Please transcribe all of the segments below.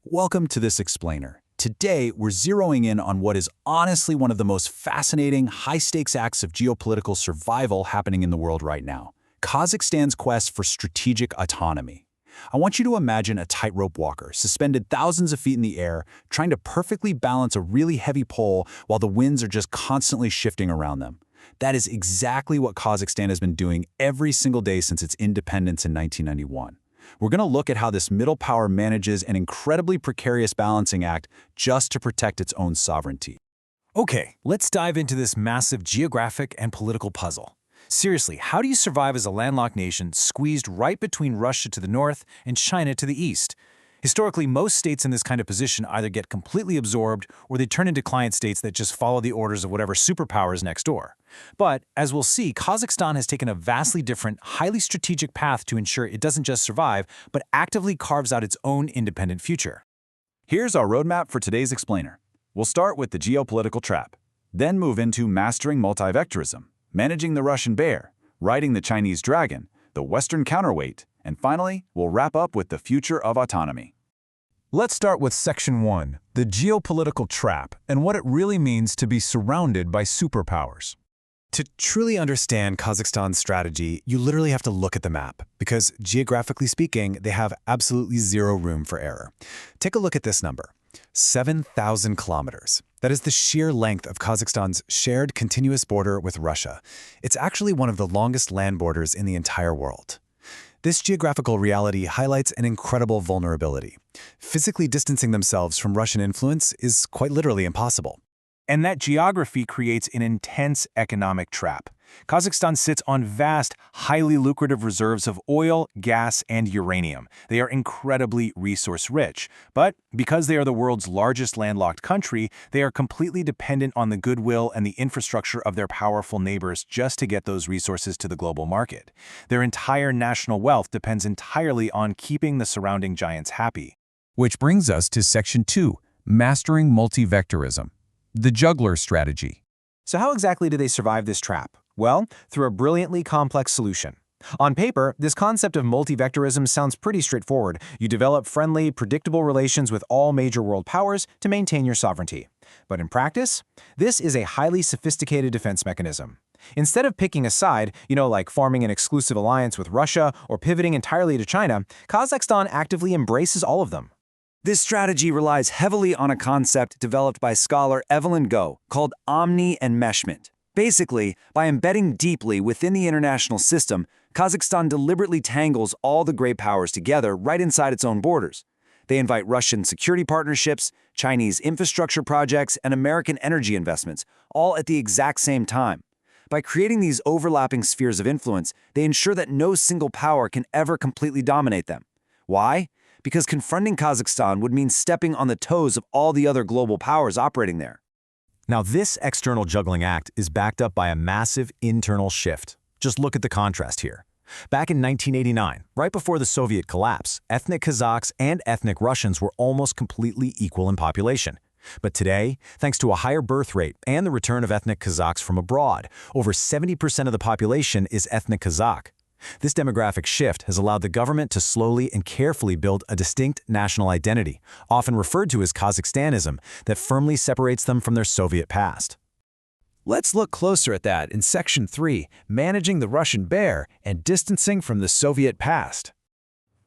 Welcome to this explainer. Today, we're zeroing in on what is honestly one of the most fascinating, high-stakes acts of geopolitical survival happening in the world right now: Kazakhstan's quest for strategic autonomy. I want you to imagine a tightrope walker, suspended thousands of feet in the air, trying to perfectly balance a really heavy pole while the winds are just constantly shifting around them. That is exactly what Kazakhstan has been doing every single day since its independence in 1991. We're going to look at how this middle power manages an incredibly precarious balancing act just to protect its own sovereignty. Okay, let's dive into this massive geographic and political puzzle. Seriously, how do you survive as a landlocked nation squeezed right between Russia to the north and China to the east? Historically, most states in this kind of position either get completely absorbed or they turn into client states that just follow the orders of whatever superpower is next door. But, as we'll see, Kazakhstan has taken a vastly different, highly strategic path to ensure it doesn't just survive, but actively carves out its own independent future. Here's our roadmap for today's explainer. We'll start with the geopolitical trap, then move into mastering multivectorism, managing the Russian bear, riding the Chinese dragon, the Western counterweight, and finally, we'll wrap up with the future of autonomy. Let's start with Section 1, the geopolitical trap, and what it really means to be surrounded by superpowers. To truly understand Kazakhstan's strategy, you literally have to look at the map, because geographically speaking, they have absolutely zero room for error. Take a look at this number: 7,000 kilometers. That is the sheer length of Kazakhstan's shared continuous border with Russia. It's actually one of the longest land borders in the entire world. This geographical reality highlights an incredible vulnerability. Physically distancing themselves from Russian influence is quite literally impossible. And that geography creates an intense economic trap. Kazakhstan sits on vast, highly lucrative reserves of oil, gas, and uranium. They are incredibly resource-rich. But because they are the world's largest landlocked country, they are completely dependent on the goodwill and the infrastructure of their powerful neighbors just to get those resources to the global market. Their entire national wealth depends entirely on keeping the surrounding giants happy. Which brings us to Section 2, mastering multivectorism, the juggler strategy. So how exactly do they survive this trap? Well, through a brilliantly complex solution. On paper, this concept of multivectorism sounds pretty straightforward. You develop friendly, predictable relations with all major world powers to maintain your sovereignty. But in practice, this is a highly sophisticated defense mechanism. Instead of picking a side, like forming an exclusive alliance with Russia or pivoting entirely to China, Kazakhstan actively embraces all of them. This strategy relies heavily on a concept developed by scholar Evelyn Goh called omni-enmeshment. Basically, by embedding deeply within the international system, Kazakhstan deliberately tangles all the great powers together right inside its own borders. They invite Russian security partnerships, Chinese infrastructure projects, and American energy investments, all at the exact same time. By creating these overlapping spheres of influence, they ensure that no single power can ever completely dominate them. Why? Because confronting Kazakhstan would mean stepping on the toes of all the other global powers operating there. Now, this external juggling act is backed up by a massive internal shift. Just look at the contrast here. Back in 1989, right before the Soviet collapse, ethnic Kazakhs and ethnic Russians were almost completely equal in population. But today, thanks to a higher birth rate and the return of ethnic Kazakhs from abroad, over 70% of the population is ethnic Kazakh. This demographic shift has allowed the government to slowly and carefully build a distinct national identity, often referred to as Kazakhstanism, that firmly separates them from their Soviet past. Let's look closer at that in Section 3, managing the Russian bear and distancing from the Soviet past.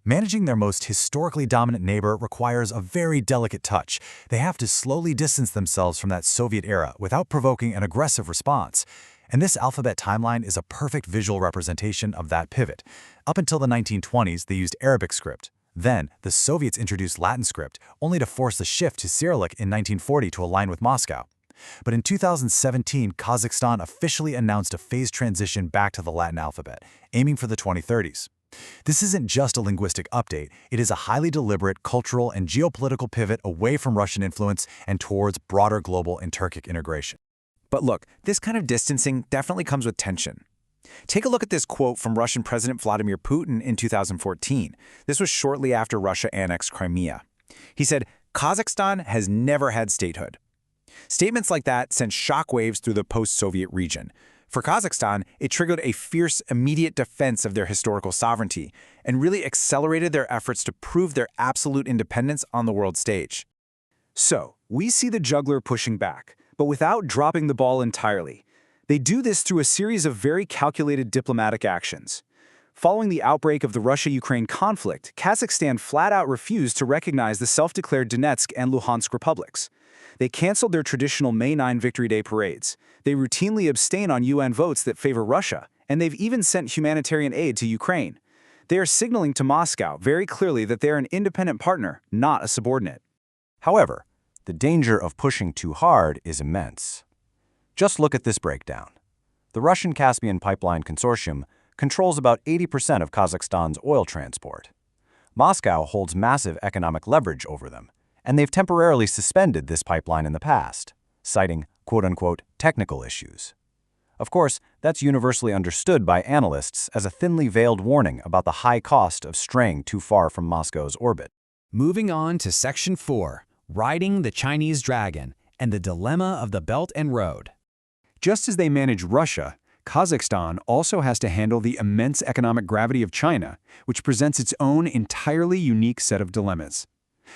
Managing their most historically dominant neighbor requires a very delicate touch. They have to slowly distance themselves from that Soviet era without provoking an aggressive response. And this alphabet timeline is a perfect visual representation of that pivot. Up until the 1920s, they used Arabic script. Then, the Soviets introduced Latin script, only to force the shift to Cyrillic in 1940 to align with Moscow. But in 2017, Kazakhstan officially announced a phased transition back to the Latin alphabet, aiming for the 2030s. This isn't just a linguistic update, it is a highly deliberate cultural and geopolitical pivot away from Russian influence and towards broader global and Turkic integration. But look, this kind of distancing definitely comes with tension. Take a look at this quote from Russian President Vladimir Putin in 2014. This was shortly after Russia annexed Crimea. He said, "Kazakhstan has never had statehood." Statements like that sent shockwaves through the post-Soviet region. For Kazakhstan, it triggered a fierce, immediate defense of their historical sovereignty and really accelerated their efforts to prove their absolute independence on the world stage. So, we see the juggler pushing back, but without dropping the ball entirely. They do this through a series of very calculated diplomatic actions. Following the outbreak of the Russia-Ukraine conflict, Kazakhstan flat-out refused to recognize the self-declared Donetsk and Luhansk republics. They canceled their traditional May 9 Victory Day parades. They routinely abstain on UN votes that favor Russia, and they've even sent humanitarian aid to Ukraine. They are signaling to Moscow very clearly that they are an independent partner, not a subordinate. However, the danger of pushing too hard is immense. Just look at this breakdown. The Russian Caspian Pipeline Consortium controls about 80% of Kazakhstan's oil transport. Moscow holds massive economic leverage over them, and they've temporarily suspended this pipeline in the past, citing quote-unquote technical issues. Of course, that's universally understood by analysts as a thinly veiled warning about the high cost of straying too far from Moscow's orbit. Moving on to Section 4, Riding the Chinese Dragon and the Dilemma of the Belt and Road. Just as they manage Russia, Kazakhstan also has to handle the immense economic gravity of China, which presents its own entirely unique set of dilemmas.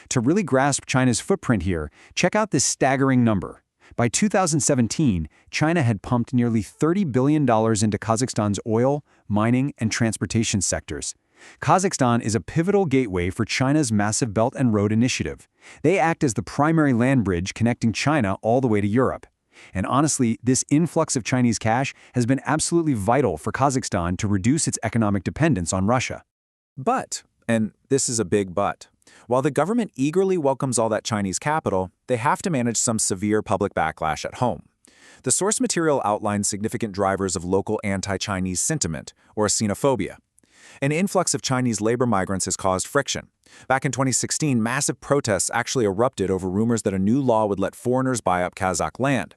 To really grasp China's footprint here, check out this staggering number. By 2017, China had pumped nearly $30 billion into Kazakhstan's oil, mining, and transportation sectors. Kazakhstan is a pivotal gateway for China's massive Belt and Road Initiative. They act as the primary land bridge connecting China all the way to Europe. And honestly, this influx of Chinese cash has been absolutely vital for Kazakhstan to reduce its economic dependence on Russia. But, and this is a big but, while the government eagerly welcomes all that Chinese capital, they have to manage some severe public backlash at home. The source material outlines significant drivers of local anti-Chinese sentiment, or xenophobia. An influx of Chinese labor migrants has caused friction. Back in 2016, massive protests actually erupted over rumors that a new law would let foreigners buy up Kazakh land.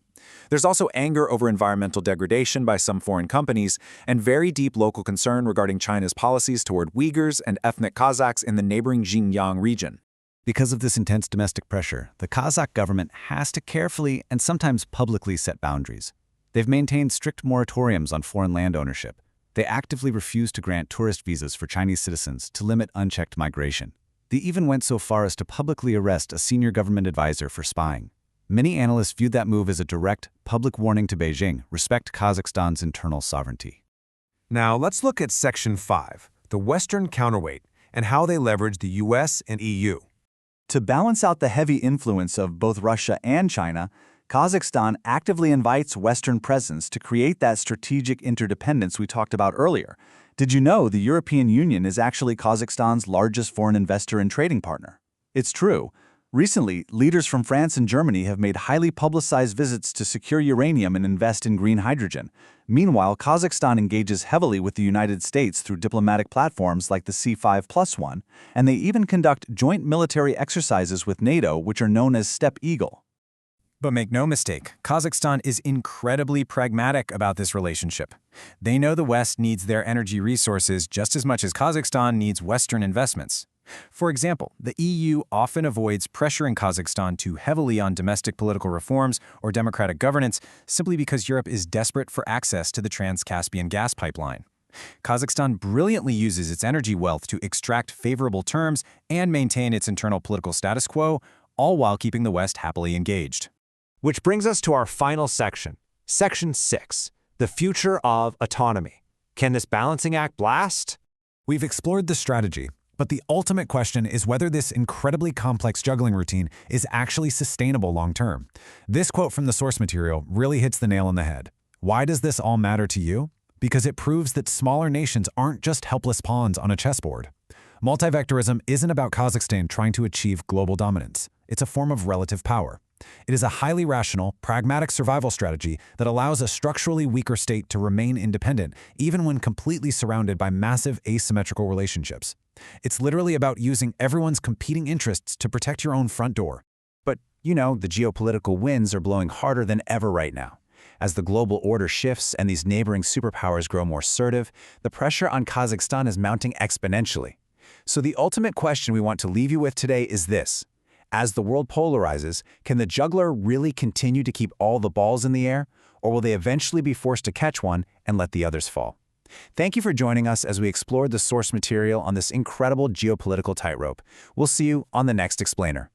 There's also anger over environmental degradation by some foreign companies, and very deep local concern regarding China's policies toward Uyghurs and ethnic Kazakhs in the neighboring Xinjiang region. Because of this intense domestic pressure, the Kazakh government has to carefully and sometimes publicly set boundaries. They've maintained strict moratoriums on foreign land ownership. They actively refuse to grant tourist visas for Chinese citizens to limit unchecked migration. They even went so far as to publicly arrest a senior government advisor for spying. Many analysts viewed that move as a direct, public warning to Beijing: respect Kazakhstan's internal sovereignty. Now let's look at Section 5, the Western counterweight, and how they leverage the US and EU. To balance out the heavy influence of both Russia and China, Kazakhstan actively invites Western presence to create that strategic interdependence we talked about earlier. Did you know the European Union is actually Kazakhstan's largest foreign investor and trading partner? It's true. Recently, leaders from France and Germany have made highly publicized visits to secure uranium and invest in green hydrogen. Meanwhile, Kazakhstan engages heavily with the United States through diplomatic platforms like the C5+1, and they even conduct joint military exercises with NATO, which are known as Steppe Eagle. But make no mistake, Kazakhstan is incredibly pragmatic about this relationship. They know the West needs their energy resources just as much as Kazakhstan needs Western investments. For example, the EU often avoids pressuring Kazakhstan too heavily on domestic political reforms or democratic governance simply because Europe is desperate for access to the Trans-Caspian gas pipeline. Kazakhstan brilliantly uses its energy wealth to extract favorable terms and maintain its internal political status quo, all while keeping the West happily engaged. Which brings us to our final section, Section 6, the future of autonomy. Can this balancing act last? We've explored the strategy, but the ultimate question is whether this incredibly complex juggling routine is actually sustainable long-term. This quote from the source material really hits the nail on the head. Why does this all matter to you? Because it proves that smaller nations aren't just helpless pawns on a chessboard. Multivectorism isn't about Kazakhstan trying to achieve global dominance. It's a form of relative power. It is a highly rational, pragmatic survival strategy that allows a structurally weaker state to remain independent, even when completely surrounded by massive asymmetrical relationships. It's literally about using everyone's competing interests to protect your own front door. But, you know, the geopolitical winds are blowing harder than ever right now. As the global order shifts and these neighboring superpowers grow more assertive, the pressure on Kazakhstan is mounting exponentially. So the ultimate question we want to leave you with today is this. As the world polarizes, can the juggler really continue to keep all the balls in the air? or will they eventually be forced to catch one and let the others fall? Thank you for joining us as we explored the source material on this incredible geopolitical tightrope. We'll see you on the next Explainer.